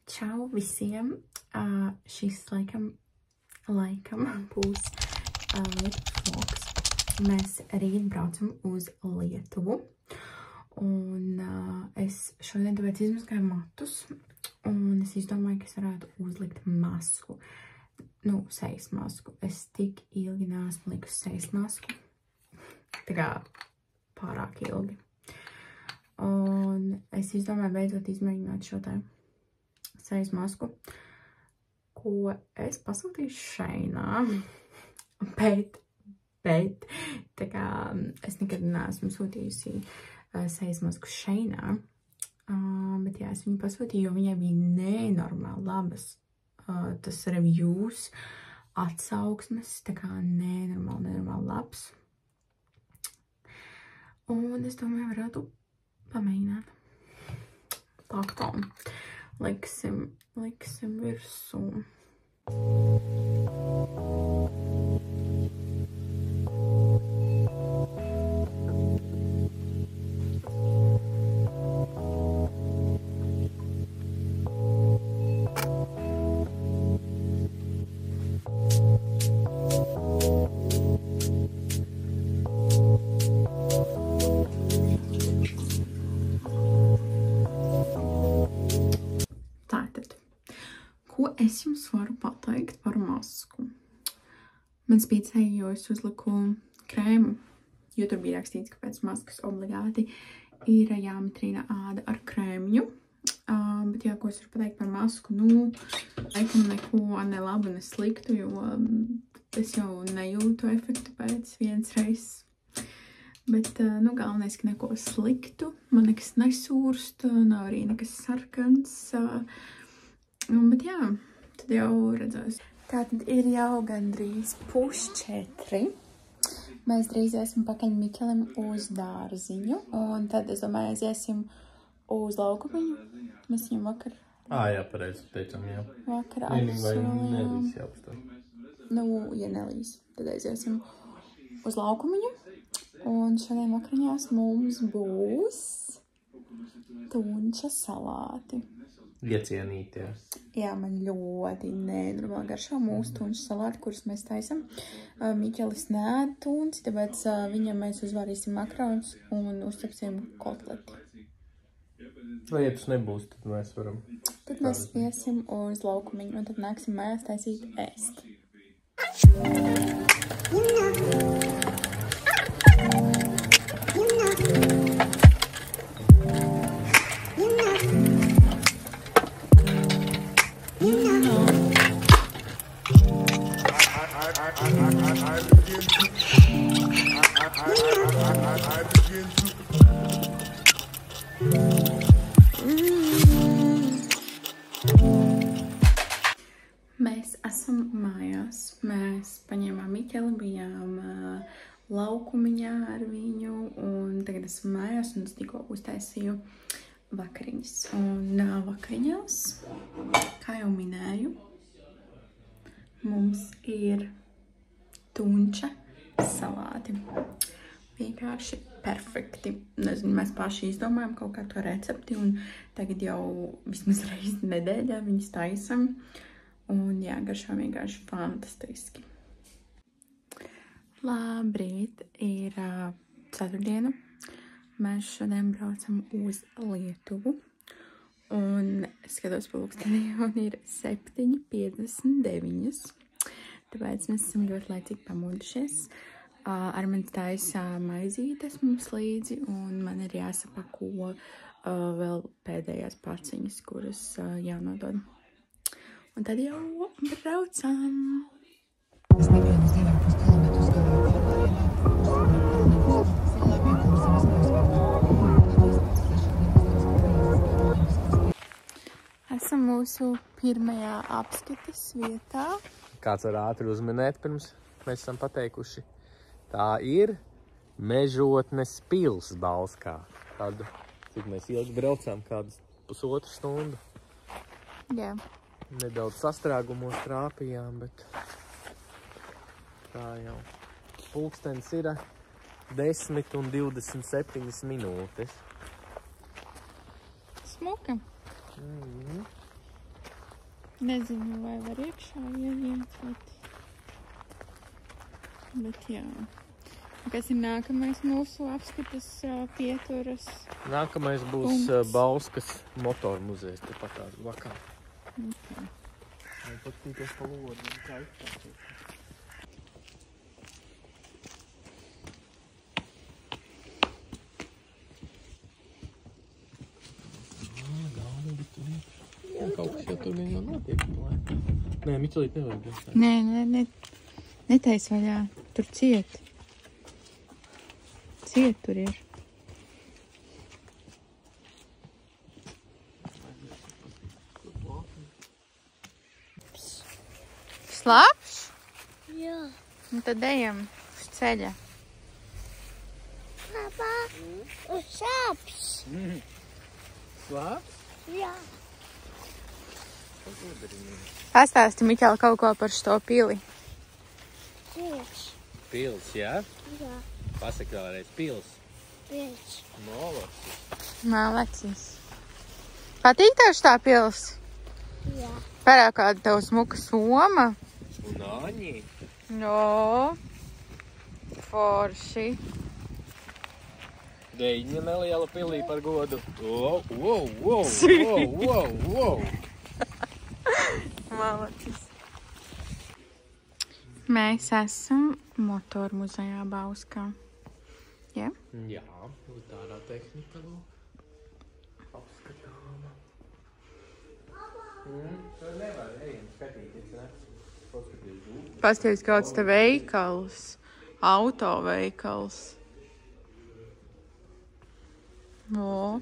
Čau visiem! Šis laikam būs Lietuvas vlogs. Mēs rīt braucam uz Lietuvu. Un es šodien tāpēc izmazgāju matus. Un es izdomāju, ka es varētu uzlikt masku. Nu, sejas masku. Es tik ilgi neesmu likusi sejas masku. Tā kā pārāk ilgi. Un es izdomāju beidzot izmēģināt šo te sejas masku, ko es pasūtīšu Šeinā, bet tā kā es nekad neesmu sūtījusi sejas masku Šeinā, bet jā, es viņu pasūtīju, jo viņai bija nenormāli labas tas reviews, atsauksmes, tā kā nenormāli labs. Un es domāju, varētu pamēģināt. Tā. Liksim virsū. Ko es jums varu pateikt par masku? Man spīdzēja, jo es uzliku krēmu, jo tur bija rakstīts, ka pēc maskas obligāti ir jāmatrīna āda ar krēmiņu. Bet jā, ko es varu pateikt par masku? Nu, laikam neko ne labu, ne sliktu, jo es jau nejūtu efektu pēc vienas reizes. Bet, nu, galvenais, ka neko sliktu. Man nekas nesūrst, nav arī nekas sarkans. Bet jā, tad jau redzēs. Tātad ir jau gandrīz 3:30. Mēs drīz iesim pakaļ Miķelim uz dārziņu. Un tad, es domāju, aiziesim uz laukumiņu. Mēs viņam vakar... Jā, pareizi teicam, jā. Vakar Vienīgi vai nelīs jāapstāv. Nu, ja nelīs, tad aiziesim uz laukumiņu. Un šodien vakariņās mums būs tunča salāti. Iecienīt, jā. Jā, man ļoti nenormāli garšo mūsu tunča salāti, kurus mēs taisam. Miķelis neēd tunci, tāpēc viņam mēs uzvārīsim makaronus un uzcepsim kotleti. Vai, ja tas nebūs, tad mēs varam... Tad mēs iesim uz laukumiņu un tad nāksim mājās taisīt ēst. Mēs esam mājās. Mēs paņēmām Miķeli, bijām laukumiņā ar viņu, un tagad esam mājās, un es tikko uztaisīju vakariņas. Un vakariņās, kā jau minēju, mums ir tunča salāti. Vienkārši perfekti. Nezinu, mēs paši izdomājam kaut kā to recepti, un tagad jau vismaz reizi nedēļā viņas taisam. Un jā, garšā vienkārši fantastiski. Labrīt, ir ceturtdiena. Mēs šodien braucam uz Lietuvu. Un es skatos pulksteni, un ir 7:59. Tāpēc mēs esam ļoti laicīgi pamodušies. Ar mani taisa maizītes mums līdzi, un man ir jāsapako vēl pēdējās paciņas, kuras jānodod. Un tad jau braucam. Esam mūsu pirmajā apskates vietā. Kāds var ātri uzminēt, pirms mēs esam pateikuši. Tā ir Mežotnes pils Balskā. Tad, cik mēs ilgi braucām, kādas 1,5 stundu. Jā. Nedaudz sastrēgumos trāpījām, bet tā jau. Pulkstenis ir 10:27 minūtes. Smuka. Nezinu, vai var iekšā ieiet, bet jā. Kas ir nākamais mūsu apskates pieturas? Nākamais būs Bauskas motoru muzejs, tepat tās blakā. Okay. Paskatīties pa lodu, kā izpāties. Kaut kas jau tur jau notiek. Nē, Miķelīt nevajag. Nē, netais vaļā. Tur ciet. Ciet tur ir. Slāpš? Jā. Un tad ejam uz ceļa. Papa, uz sāps. Slāps? Jā. Pastāsti, Miķeli, kaut ko par šo pili. Priekš. Pils, jā? Jā. Pasaka vēlreiz, pils. Priekš. Malacis. Malacis. Patīk tev šitā pils? Jā. Parā kāda tev smuka soma. Un āņī. No. Forši. Deņa neliela pilī par godu. Wow. Malacis. Mēs esam motoru muzejā Bauskā. Jā? Jā, tādā tehnika lūk. Apskatāma. Tur nevar, ejam skatīties, ne? Paskatīties. Pasties kāds te veikals. Auto veikals. O.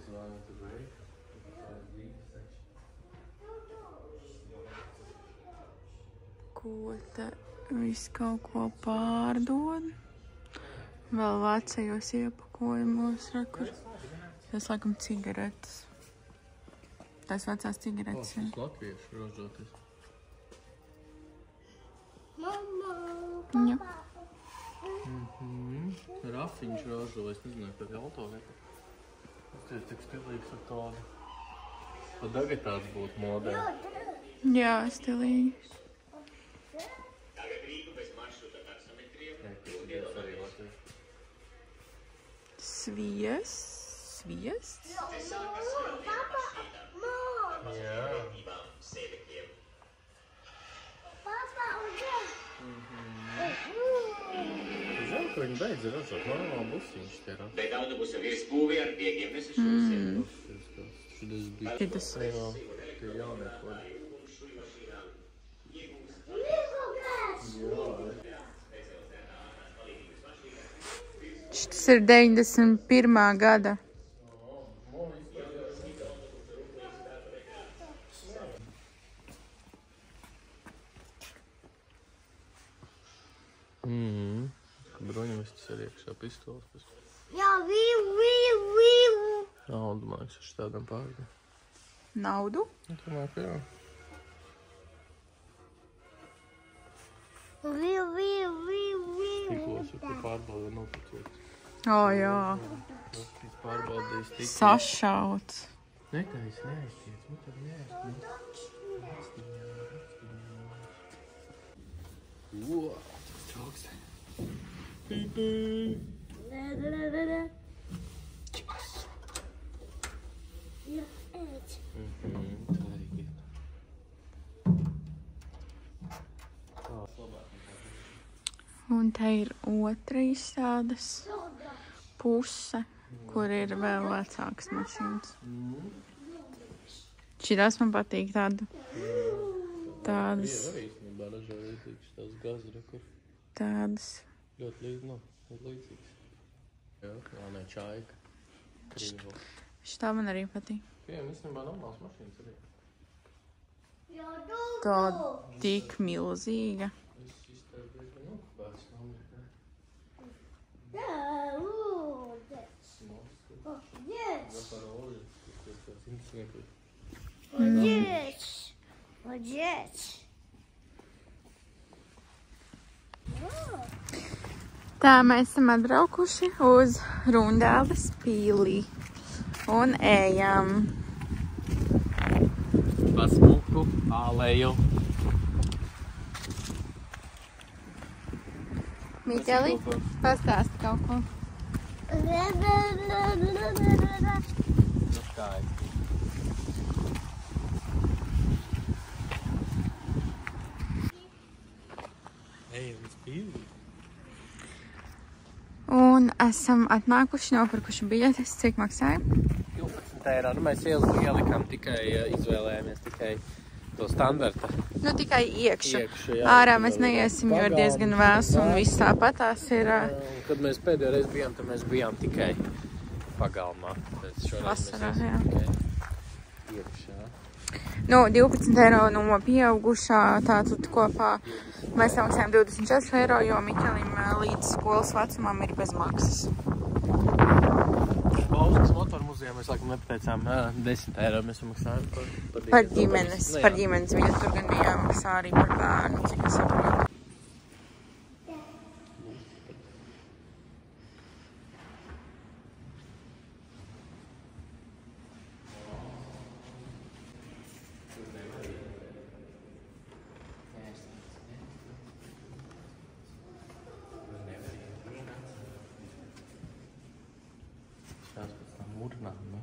Ko te viss kaut ko pārdod? Vēl vecajos iepakojumos, rekur. Tas laikam cigaretes. Tās vecās cigaretes, jā. Tas latviešu ražoties. Mama. Jā. Rafiņš ražo, es nezinu, kad auto veidā. Tas ir tik stilīgs ar tādu. Tad tagad tāds būtu modē. Jā, stilīgi. Sviests. Papa, mom. Jā. Papa, Žēl, ka viņi beidz ražot. Normāli busiņš te ražo. Bet autobusa virsbūvē ar viegiem nesešķosiem. Šitas bija. Šitas. Jā, tie jaunie kodi. Šitas ir 91. gada. Bruņumistis ir iekšā pistoles. jā, vīvu. Naudu, man liekas, ar tādam pārdiem. Naudu? Domāju, ka jā. Vīvu. Tiklos, ja tu pārbaudi noticēt. O, jā. Tas pārbaudījis tik. Sašauts. Netais, neaiztiec, nu tad neaiztiec. Wow, čauks. Jā, ēd. Tā arī ir. Un te ir otra izstādes puse, kur ir vēl vecākas mašīnas. Šitās man patīk tādas. Arī īstenībā ražojutīgs tās gazra, kur Tādas. ļoti līdzīgs. Jā, nē, čaika. Krīvo. Šitā man arī patīk. Piem, īstenībā normāls mašīnas arī. Tā tik milzīga. Viss izstāv diezgan okupēts no Amerikā. Zaparoli, tas tāds interesants. Молодец. Tā mēs esam atbraukuši uz Rundāles pīlī un ejam. Pa smuku āleju. Mīteli, pastāst kaut ko. Skaisti. Un esam atnākuši, nopirkuši biļetes. Cik maksāja? 12 eiro. Nu, mēs ielikām tikai, izvēlējāmies tikai to standarta. Nu, tikai iekšu. Jā. Ārā mēs neiesim, jo ir diezgan vēs un viss tāpatās ir. Kad mēs pēdējo reizi bijām, tad mēs bijām tikai pagalmā. Vasarā, jā. Iekšā. Nu, 12 eiro no pieaugušā, tātad kopā mēs samaksājam 24 eiro, jo Miķelim līdz skolas vecumam ir bez maksas. Bauskas motoru muzejā mēs laikam nepateicām 10 eiro mēs samaksājam Par ģimenes vietu, tur gan bija jāmaksā arī par bērnu, cik es saprotu. Tās pēc tam urnām, ne?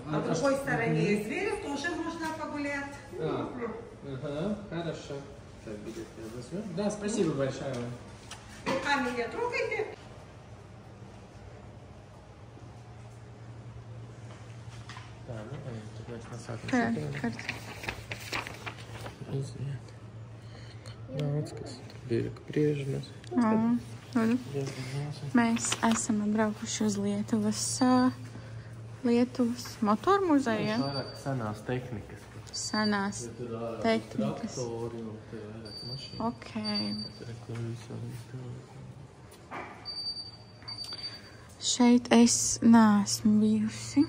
На другой стороне зверя тоже можно погулять. Ага, хорошо. Так, билет я возьму. Да, спасибо большое вам. Руками не трогайте. Tā, nu, tad mēs nesākam Karti. Iziet. Daudz, kas tur bija priežamas. Mēs esam atbraukuši uz Lietuvas motoru muzeju, ja? Vairāk senās tehnikas. Senās tehnikas. Traktori un te vairāk mašīnu. Ok. Šeit es neesmu bijusi.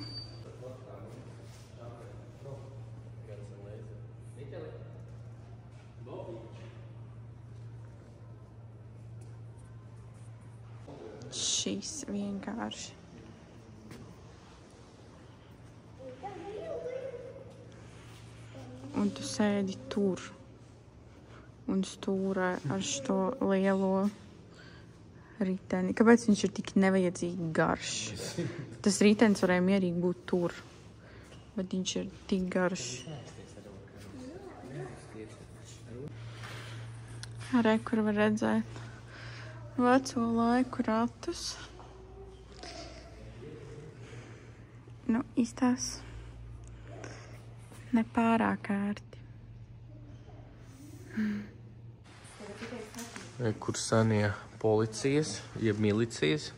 Šis vienkārši. Un tu sēdi tur un stūrē ar šo lielo riteni. Kāpēc viņš ir tik nevajadzīgi garš? Tas ritenis varēja mierīgi būt tur, bet viņš ir tik garš. Re, kur var redzēt veco laiku ratus. Nu, izstās nepārāk ērti. Kur senie policijas, jeb milicijas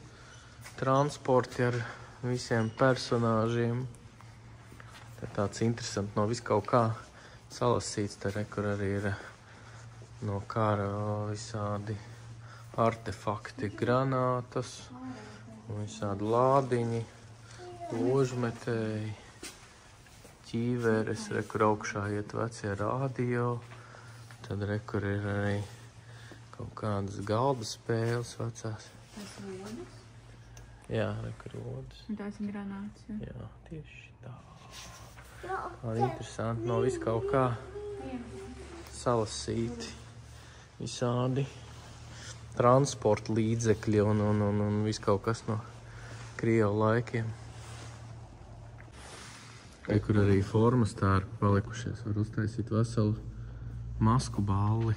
transporti ar visiem personāžiem. Tā tāds interesants no vis kaut kā salasīts. Te kur arī ir no kara visādi artefakti, granātas, visādi lādiņi, ložmetēji, ķīveres, kur augšā iet vecie radio, tad kur ir arī kaut kādas galda spēles vecās. Tas rodas? Jā, kur rodas. Un tās ir granātas, ja? Jā, tieši tā. Arī interesanti, no vis kaut kā salasīti visādi transporta līdzekļi un vis kaut kas no Krievu laikiem. Kur arī formas tā ir palikušies. Var uztaisīt veselu masku balli.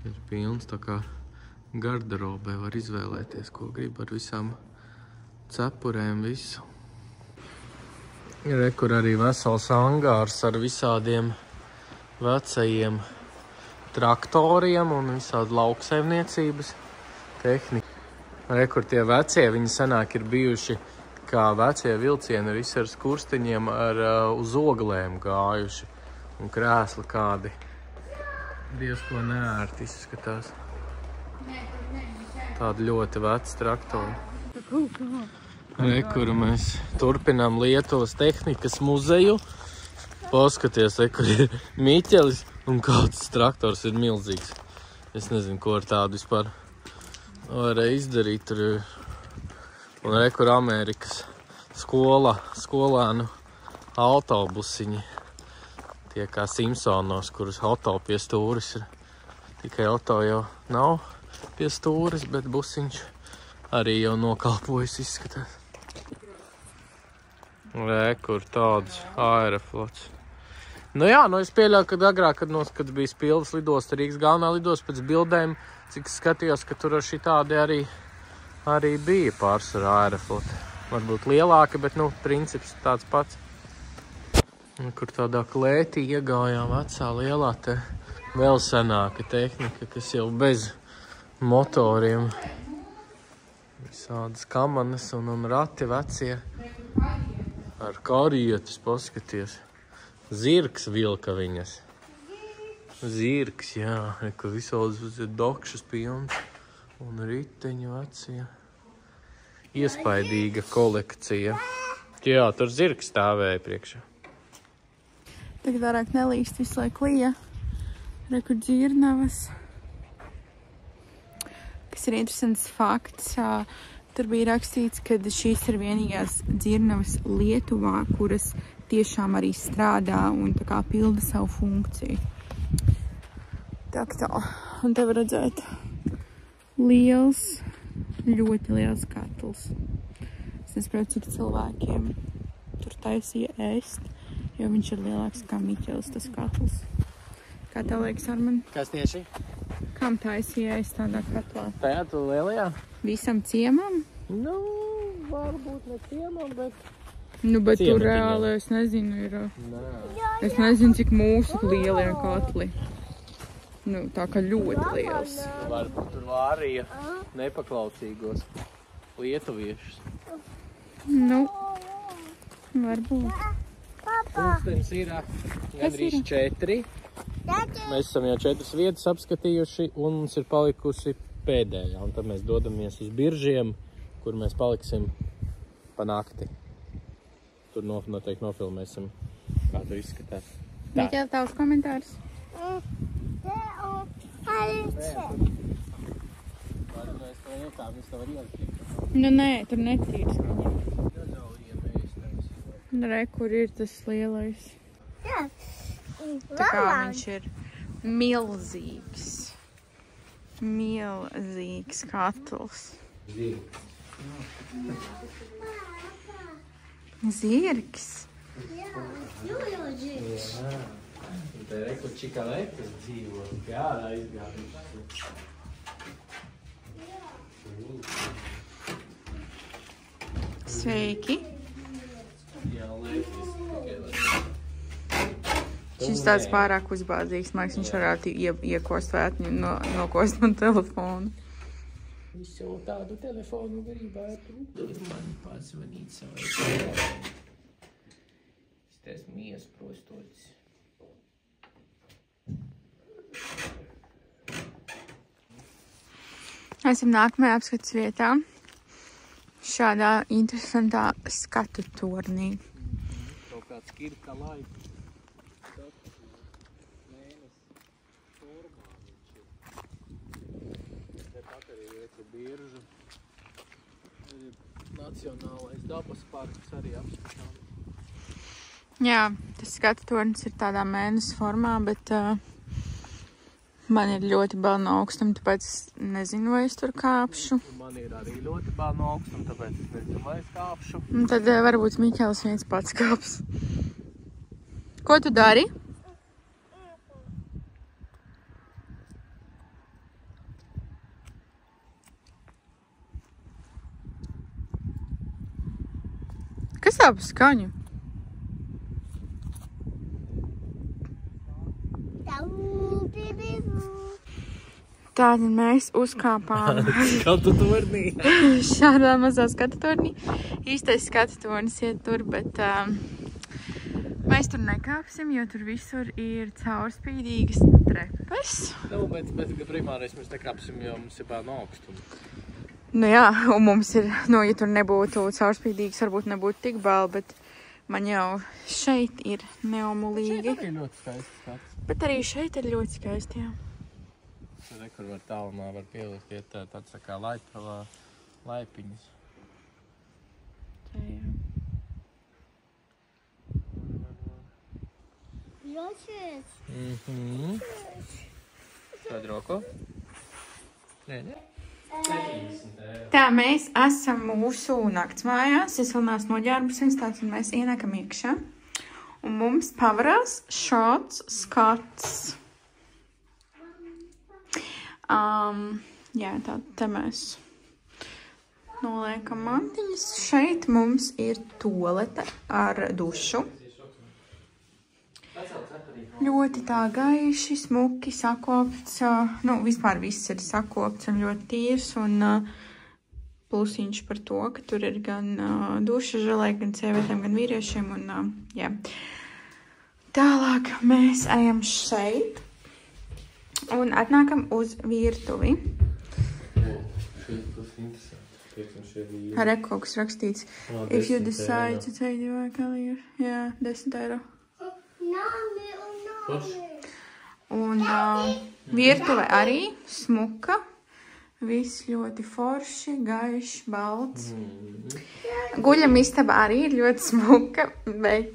Ir pilns tā kā garderobē. Var izvēlēties, ko grib ar visām cepurēm visu. Ir kur arī vesels angārs ar visādiem vecajiem traktoriem un visādi lauksaimniecības tehnika. Kur tie vecie, viņi senāk ir bijuši kā vecie vilcieni, visi ar skursteņiem uz oglēm gājuši. Un krēsli kādi diezko neērti izskatās. Tādi ļoti veci traktori. Kur mēs turpinām Lietuvas tehnikas muzeju. Paskaties, kur ir Miķelis un kāds traktors ir milzīgs. Es nezinu, ko ar tādu vispār varēja izdarīt. Tur ir un kur Amerikas skolēnu autobusiņi. Tie kā Simpsonos, kurus auto pie stūris ir. Tikai auto jau nav pie stūris, bet busiņš arī jau nokalpojas izskatās. Kur tāds Aeroflots. Nu jā, es pieļauju, ka agrāk, kad bija Spildas lidosta, Rīgas galvenā lidosta, pēc bildēm, cik skatījos, ka tur šitādi arī bija pārsvarā Aerofloti. Varbūt lielāki, bet, princips tāds pats. Kur tādā klētī iegājām vecā lielā te vēl senāka tehnika, kas jau bez motoriem. Visādas kamanas un rati vecie. Ar karietis, paskaties. Zirgs vilka viņas. Zirgs, jā. Kur visādas dokšas pilns un riteņi vecie. Iespaidīga kolekcija. Jā, tur zirgs stāvēja priekšā. Tagad vairāk nelīst, visu laiku lija. Rekur dzirnavas. Kas ir interesants fakts. Tur bija rakstīts, ka šīs ir vienīgās dzirnavas Lietuvā, kuras tiešām arī strādā un tā kā pilda savu funkciju. Tā. Un te var redzēt liels, ļoti liels katls. Es nesaprotu, cik cilvēkiem tur taisīja ēst, jo viņš ir lielāks kā Miķelis, tas katls. Kā tev liekas, Arman? Kas tieši? Kam taisīja ēst tādā katlā? Tajā tu lielajā? Visam ciemam? Varbūt ne ciemam, bet... Bet tur reāli, es nezinu, ir... Es nezinu, cik mūsu lielie katli. Tā kā ļoti liels. Varbūt tur vārīja nepaklausīgos lietuviešus. Varbūt. Pulkstenis ir gandrīz 4. Mēs esam jau 4 vietas apskatījuši un mums ir palikusi pēdējā. Un tad mēs dodamies uz Biržiem, kur mēs paliksim pa nakti. Tur noteikti nofilmēsim, kā tur izskatās. Miķel, tavs komentārs? Nē, tur netīrs viņam. Re, kur ir tas lielais. Tā kā viņš ir milzīgs. Milzīgs katls. Zirgs? Jā, zirgs. Un te reku čikaletes dzīvo. Gādā izgājuši. Sveiki! Jā, liekas. Šis tāds pārāk uzbādzīgs, man liekas, viņš varētu iekost vētņu, nokost man telefonu. Es jau tādu telefonu gribētu. Tur man pazvanīt savai. Es esmu iesprostots. Esam nākamajā apskates vietā. Šādā interesantā skatu tornī. Kaut kāds kirka laika. Biržu. Nacionālais dabas parks arī apskatām. Jā, tas skatu tornis ir tādā mēnesi formā, bet man ir ļoti bail no augstuma, tāpēc es nezinu, vai es tur kāpšu. Man ir arī ļoti bail no augstuma, tāpēc es nezinu, vai es kāpšu. Un tad varbūt Miķelis viens pats kāps. Ko tu dari? Kas tā pa skaņu? Tātad mēs uzkāpām skatu tornī. Šādā mazā skatu tornī. Īstais skatu tornis iet tur, bet mēs tur nekāpsim, jo tur visur ir caurspīdīgas trepes. Bet primārais mēs nekāpsim, jo mums ir bail no augstuma. Nu jā, un mums ir, nu, ja tur nebūtu caurspīdīgs, varbūt nebūtu tik bail, bet man jau šeit ir neomulīgi. Šeit arī ļoti skaisti skats. Bet arī šeit ir ļoti skaisti, jā. Tur, kur var tālumā var pielikt, iet tāds tā kā laipiņas. Tā, jā. Ļoti. Tāda roko? Nē. Tā, mēs esam mūsu naktsmājās. Es vēl neesmu noģērbusies, tāds, un mēs ienākam iekšā. Un mums pavarās šāds skats. Jā, tā te mēs noliekam mantiņas. Šeit mums ir tualete ar dušu. Ļoti tā gaiši, smuki, sakopts. Nu, vispār viss ir sakopts un ļoti tīrs. Un plusiņš par to, ka tur ir gan duša želē, gan sievietēm, gan vīriešiem. Un, jā. Tālāk mēs ejam šeit un atnākam uz virtuvi. Ar kaut kas rakstīts. If you decide to take the work earlier. Jā, 10 eiro. Un virtuve arī smuka. Viss ļoti forši, gaišs, balts. Guļamistaba arī ir ļoti smuka, bet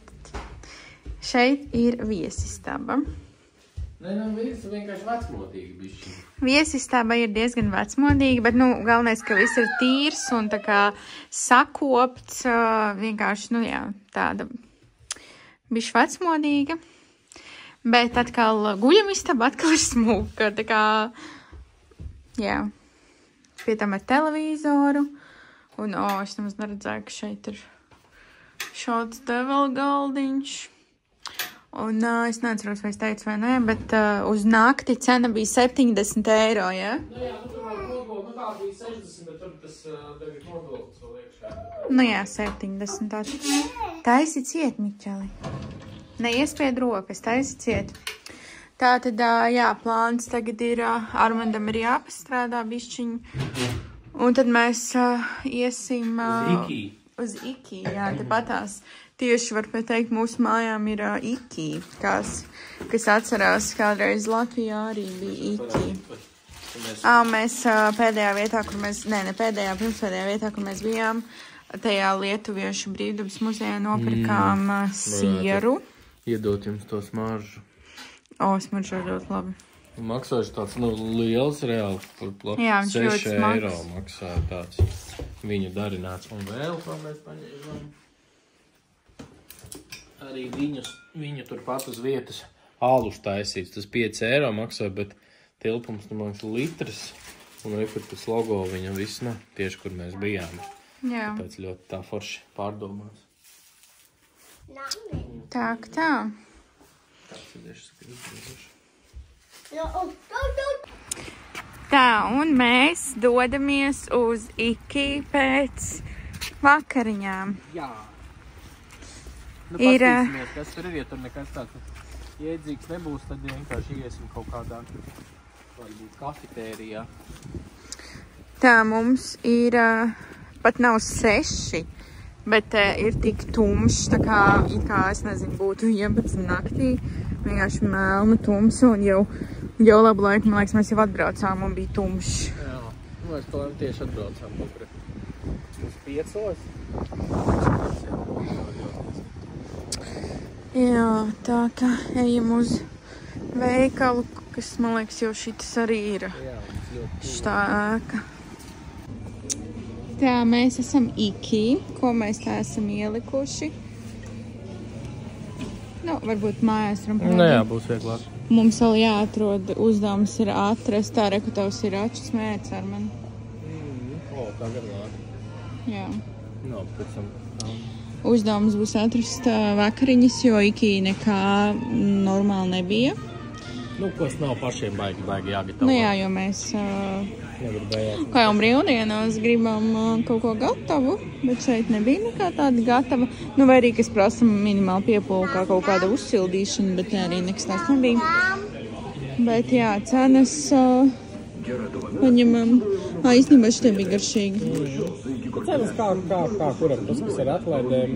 šeit ir viesistaba. Nē, viss vienkārši vecmodīgi bišķi. Viesistaba ir diezgan vecmodīga, bet, nu, galvenais, ka viss ir tīrs un tā kā sakopts, vienkārši, nu, jā, tāda bišķi vecmodīga. Bet atkal guļamistaba atkal ir smuka, tā kā, jā, pie tam ar televizoru. Un, es nemaz neredzēju, ka šeit ir šāds te vēl galdiņš. Un es neatceros, vai es teicu vai nē, bet uz nakti cena bija 70 eiro, ja? Nu jā, nu tur nogulda, nu tā bija 60, bet tur tas tagad nogulds vēl iekšā. Nu jā, 70 taču. Taisi ciet, Miķeli. Neiespēd rokas, taisi ciet. Tātad, jā, plāns tagad ir, Armandam ir jāpastrādā bišķiņu. Un tad mēs iesim uz Iki, jā, tepatās. Tieši var pateikt, mūsu mājām ir Iki, kas atcerās, kādreiz Latvijā arī bija Iki. Mēs pēdējā vietā, kur mēs, ne pēdējā, pirmspēdējā vietā, kur mēs bijām, tajā Lietuviešu brīvdabas muzejā nopirkām sieru. Iedot jums to smaržu. Smaržo ļoti labi. Maksājuši tāds, nu, liels reāli. Jā, viņš ļoti 6 smags. eiro maksāja tāds viņu darināts. Un vēl, ko mēs paņēmām, arī viņu turpat uz vietas alus taisīts. Tas 5 eiro maksāja, bet tilpums, nu, man litrs. Un arī tas logo viņa viss, nu, tieši, kur mēs bijām. Jā. Tāpēc ļoti tā forši pārdomās. Tā. Tā, un mēs dodamies uz Iki pēc vakariņām. Jā. Nu, Ir, paskatīsimies, kas tur ir, ja tur nekas tāds iedzīgs nebūs, tad vienkārši iesim kaut kādā, varbūt kafetērijā. Tā, mums ir, pat nav 6, bet ir tik tumšs, tā kā, it kā, es nezinu, būtu 11 naktī, vienkārši melna tumsa, un jau labu laiku, man liekas, mēs jau atbraucām un bija tumšs. Jā, mēs to tieši atbraucām uz 5. Jā, tā kā ejam uz veikalu, kas, man liekas, jau šitas arī ir šitā ēka. Tā, mēs esam Iki, ko mēs tā esam ielikuši. Nu, varbūt mājās varam parādīt. Nu jā, būs vieglāk. Mums vēl jāatrod, uzdevums ir atrast, tā reku tavs ir ačs mērķis ar mani. Tagad lāk. Jā. No, pēc tam. Uzdevums būs atrast vakariņas, jo Iki nekā normāli nebija. Nu, kas nav pašiem baigi jāgatavo. Nu jā, jo mēs... Kā jau brīvdienos gribam kaut ko gatavu, bet šeit nebija nekā tāda gatava. Nu, vai arī, kas prasa minimāli piepūli, kā kaut kāda uzsildīšana, bet arī nekas tās nebija. Bet jā, cenas paņemam Īstenībā šitie bija garšīgi. Cenas kā kuram tas, kas ir atlaidēm.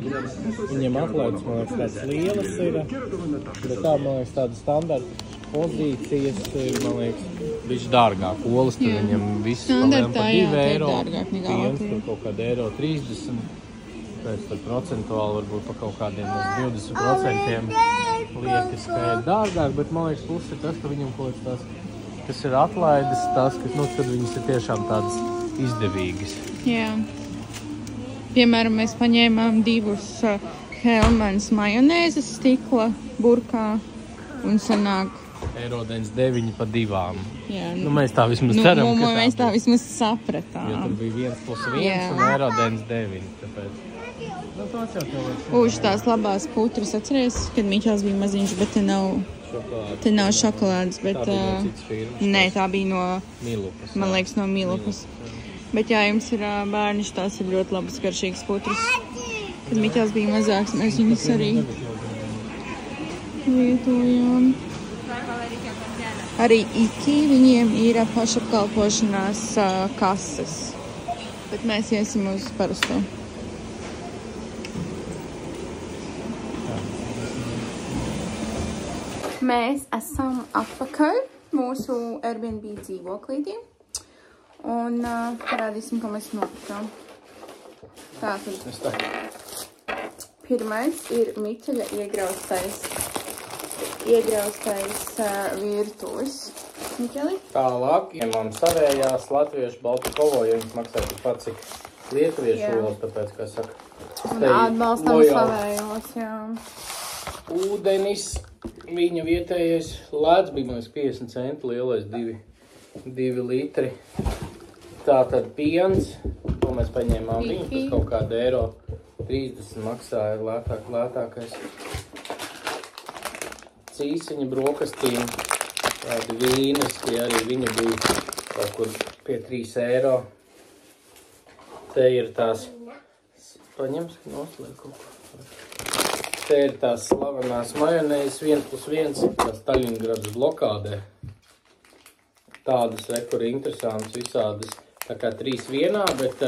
Viņiem atlaides, man liekas, tādas lielas ir. Bet tā, man liekas, tāda standarta pozīcijas ir, man liekas, bišķi dārgāk. Olas tur viņam viss palēm par 2 eiro. Piens tur kaut kāda eiro 30. Pēc tad procentuāli varbūt pa kaut kādiem 20% liekas, ka ir dārgāk. Bet man liekas, plus ir tas, ka viņam kaut kāds tās, kas ir atlaides, tās, ka, nu, tad viņas ir tiešām tādas izdevīgas. Jā. Piemēram, mēs paņēmām 2 Hellmann's majonēzes stikla burkā un sanāk Eiro 9 pa 2. Jā, Nu, mēs tā vismaz ceram, ka mēs tā vismaz sapratām. Jo tur bija 1+1 Jā. un eiro 9. Tāpēc. Nu, tās jau tev ir Tās labās putras atceries, kad Miķels bija maziņš, bet te nav šokolādes, bet... Tā bija no citas firmas. Nē, tā bija no, Milukas. man liekas, no Milukas. Bet jā, jums ir bērniši, tās ir ļoti labas garšīgas putras. Kad Miķels bija mazāks, mēs viņus arī lietojām. Arī Iki viņiem ir pašapkalpošanās kases. Bet mēs iesim uz parasto. Mēs esam atpakaļ mūsu Airbnb dzīvoklītī. Un parādīsim, ko mēs nopirkām. Tātad. Pirmais ir Miķeļa iegraustais virtuves. Miķeli? Tālāk, ņemam savējās latviešu baltu kovo, jo viņas maksā tikpat, cik lietuviešu olas, tāpēc, kā saka, Un atbalstam savējos, jā. Ūdenis, viņa vietējais lēts bija, man liekas, 50 centi, lielais 2 litri. Tātad piens, to mēs paņēmām viņu, tas kaut kāda eiro 30 maksāja lētākais. Cīsiņa brokastīm, tādi vīnes, tie arī viņa bija kaut kur pie 3 eiro. Te ir tās, paņems, noslēg kaut ko. Te ir tās slavenās majonēzes 1+1, tās Staļingradas blokādē. Tādas, kur interesantas visādas, tā kā 3 vienā, bet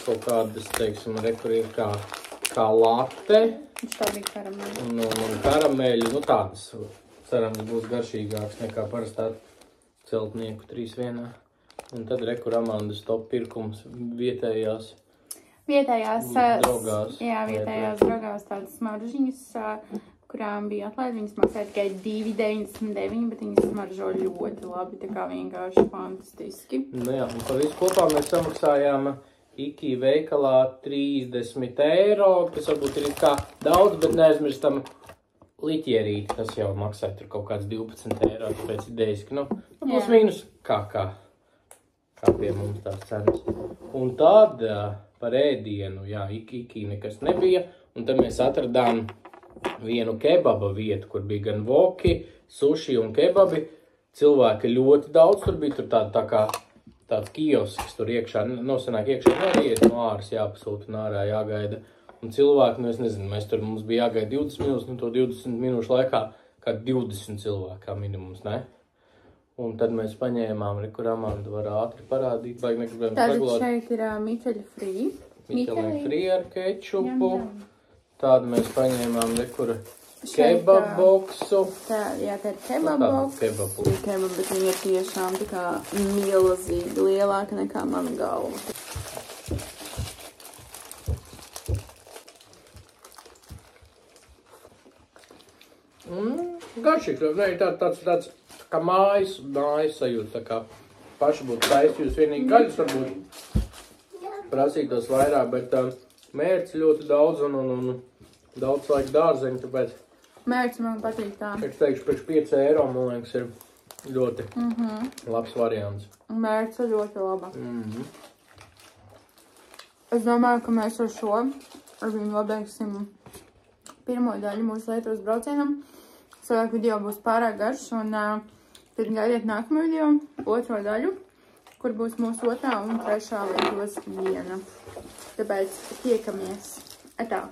kaut kādas, teiksim, kur ir kā latte. Viņš tā bija karameļi. Un karameļi, nu tādas, cerams, būs garšīgāks nekā parastā celtnieku 3 vienā. Un tad kur Amandas top pirkums vietējās. Draugās. Jā, vietējās draugās tādas smaržģiņas, kurām bija atlaid. Viņas maksāja tikai 2,99, bet viņas smaržo ļoti labi, tā kā vienkārši fantastiski. Nu jā, un par visu kopā mēs samaksājām Iki veikalā 30 eiro. Tas varbūt ir kā daudz, bet neaizmirstam liķierīti. Tas jau maksāja tur kaut kāds 12 eiro, tāpēc idejiski, nu, plus mīnus kā pie mums tās cenas. Un tad par ēdienu, jā, Iki nekas nebija, un tad mēs atradām vienu kebaba vietu, kur bija gan voki, suši un kebabi. Cilvēki ļoti daudz, tur bija tur tāds kiosks tur iekšā, nosanāk iekšā, neiet no āras jāpasūta un ārā jāgaida. Un cilvēki, nu es nezinu, mums bija jāgaida 20 minūtes, nu to 20 minūšu laikā kā 20 cilvēkā minimums, ne? Un tad mēs paņēmām, kur Amanda var ātri parādīt, vajag negribējām saglāt. Tātad šeit ir Miķeļa frī. Miķeļa frī ar kečupu. Tādu mēs paņēmām, kur kebaboksu. Jā, tā ir kebaboksu. Kebab, bet viņa ir tiešām tā kā milzīgi lielāka nekā mana galva. Garšīgs, ne, tāds kā mājas sajūta, tā kā paši būtu taisījus vienīgi gaļas, varbūt prasītos vairāk, bet mērķis ļoti daudz un daudz laika dārzeņu, tāpēc Mērķis man patīk tā. Es teikšu, priekš 5 eiro, man liekas, ir ļoti labs variants. Mērķis ir ļoti laba. Es domāju, ka mēs ar viņu pabeigsim pirmo daļu mūsu Lietuvas braucienam. Savāk video būs pārāk garš, un tad gaidiet nākamo video, 2. daļu, kur būs mūsu 2. un 3. Lietuvas diena. Tāpēc tiekamies. Atā!